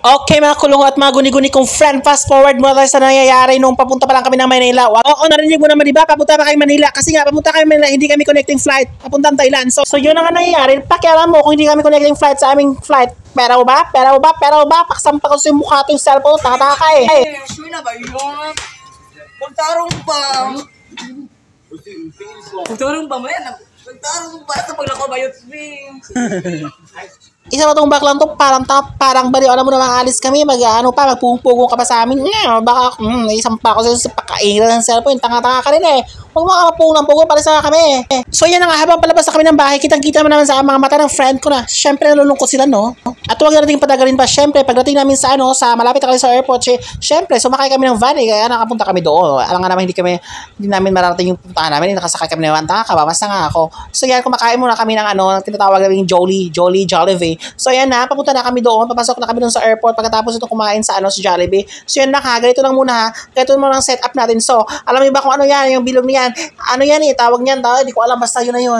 Okay mga kulungo at mga guni-guni kong friend, fast forward muna tayo sa nangyayari nung papunta pa lang kami ng Manila. Oo, narinig mo naman diba, papunta pa kayo Manila. Kasi nga, papunta kayo Manila, hindi kami connecting flight, papuntang Thailand. So yun ang nangyayari, pakialam mo kung hindi kami connecting flight sa aming flight. Pero ba? Paksampa ko sa mukha ito yung cellphone, taka-taka eh. Sure na ba yun? Magtarong ba? Magtarong ba mo yan? Magtarong ba sa paglako ba yun? Isa pa tong baklang to, parang baliw. Alam mo na alis kami, magpupugong ka pa sa amin. Baka, isang pa ako sa pagkailan ng cellphone, tanga-tanga ka rin eh. Huwag mo kakapugong ng pugong, palis na kami. So yan nga, habang palabas na kami ng bahay, kitang-kita mo naman sa mga mata ng friend ko na, syempre nalulungkot sila, no? At huwag na natin padagalin pa, syempre, pagdating namin sa sa malapit na kami sa airport, syempre, sumakay kami ng van kaya nakapunta kami doon. Alam nga naman, hindi namin mararating yung puntahan namin, nakasakay kami ng van, tanga ka ba? Basta nga ako. So yan, kumakain muna kami ng tinatawag namin Jollibee. So yan na, papunta na kami doon, papasok na kami doon sa airport pagkatapos ito kumain sa Jollibee. So yan na ganito lang muna ha. Ganito muna ang setup natin. So, alam niyo ba kung ano yan, yung bilog niyan? Ano yan tawag niyan, hindi ko alam, basta yun na yun.